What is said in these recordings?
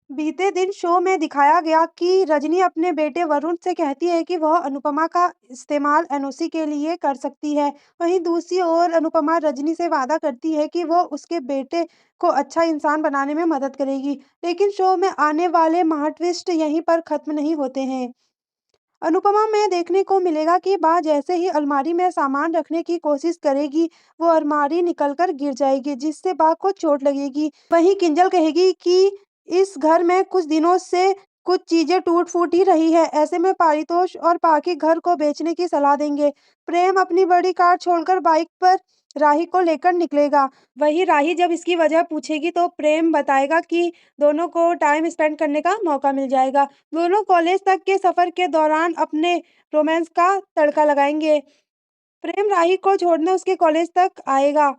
बीते दिन शो में दिखाया गया कि रजनी अपने बेटे वरुण से कहती है कि वह अनुपमा का इस्तेमाल एनओसी के लिए कर सकती है। वहीं दूसरी ओर अनुपमा रजनी से वादा करती है कि वो उसके बेटे को अच्छा इंसान बनाने में मदद करेगी। लेकिन शो में आने वाले महा ट्विस्ट यहीं पर खत्म नहीं होते हैं। अनुपमा में देखने को मिलेगा कि बा जैसे ही अलमारी में सामान रखने की कोशिश करेगी, वो अलमारी निकलकर गिर जाएगी, जिससे बा को चोट लगेगी। वहीं किंजल कहेगी कि इस घर में कुछ दिनों से कुछ चीजें टूट-फूट ही रही है। ऐसे में पारितोष और पाकि घर को बेचने की सलाह देंगे। प्रेम अपनी बड़ी कार छोड़कर बाइक पर राही को लेकर निकलेगा। वहीं राही जब इसकी वजह पूछेगी तो प्रेम बताएगा कि दोनों को टाइम स्पेंड करने का मौका मिल जाएगा। दोनों कॉलेज तक के सफर के दौरान अपने रोमांस का तड़का लगाएँगे। प्रेम राही को छोड़ने उसके कॉलेज तक आएगा।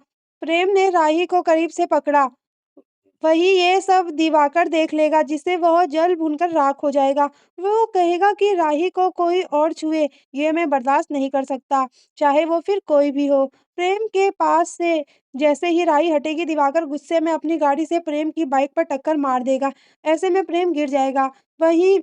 प्रेम ने राही को करीब से पकड़ा। वहीं ये सब दिवाकर देख लेगा जिससे वह जल भूनकर राख हो जाएगा। वो कहेगा कि राही को कोई और छुए, ये मैं बर्दाश्त नहीं कर सकता, चाहे वो फिर कोई भी हो। प्रेम के पास से जैसे ही राही हटेगी दिवाकर गुस्से में अपनी गाड़ी से प्रेम की बाइक पर टक्कर मार देगा। ऐसे में प्रेम गिर जाएगा। वहीं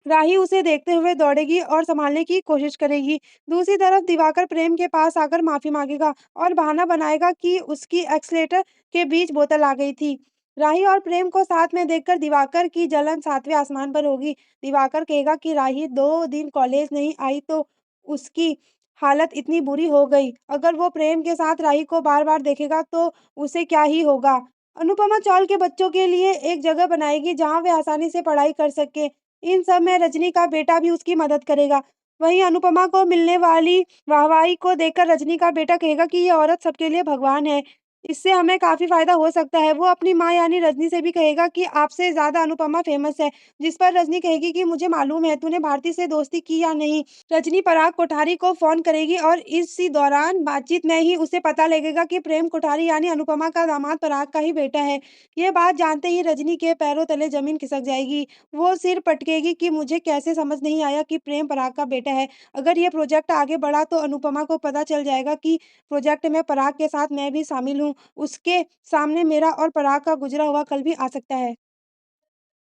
राही उसे देखते हुए दौड़ेगी और संभालने की कोशिश करेगी। दूसरी तरफ दिवाकर प्रेम के पास आकर माफ़ी माँगेगा और बहाना बनाएगा कि उसकी एक्सीलेटर के बीच बोतल आ गई थी। राही और प्रेम को साथ में देखकर दिवाकर की जलन 7वें आसमान पर होगी। दिवाकर कहेगा कि राही 2 दिन कॉलेज नहीं आई तो उसकी हालत इतनी बुरी हो गई। अगर वो प्रेम के साथ राही को बार-बार देखेगा तो उसे क्या ही होगा। अनुपमा चौल के बच्चों के लिए एक जगह बनाएगी जहाँ वे आसानी से पढ़ाई कर सकें। इन सब में रजनी का बेटा भी उसकी मदद करेगा। वहीं अनुपमा को मिलने वाली वाहवाही को देखकर रजनी का बेटा कहेगा कि ये औरत सबके लिए भगवान है। इससे हमें काफ़ी फ़ायदा हो सकता है। वो अपनी माँ यानी रजनी से भी कहेगा कि आपसे ज़्यादा अनुपमा फ़ेमस है, जिस पर रजनी कहेगी कि मुझे मालूम है तूने भारती से दोस्ती की या नहीं। रजनी पराग कोठारी को फ़ोन करेगी और इसी दौरान बातचीत में ही उसे पता लगेगा कि प्रेम कोठारी यानी अनुपमा का दामाद पराग का ही बेटा है। ये बात जानते ही रजनी के पैरों तले ज़मीन खिसक जाएगी। वो सिर पटकेगी कि मुझे कैसे समझ नहीं आया कि प्रेम पराग का बेटा है। अगर ये प्रोजेक्ट आगे बढ़ा तो अनुपमा को पता चल जाएगा कि प्रोजेक्ट में पराग के साथ मैं भी शामिल हूँ। उसके सामने मेरा और पराग का गुज़रा हुआ कल भी आ सकता है।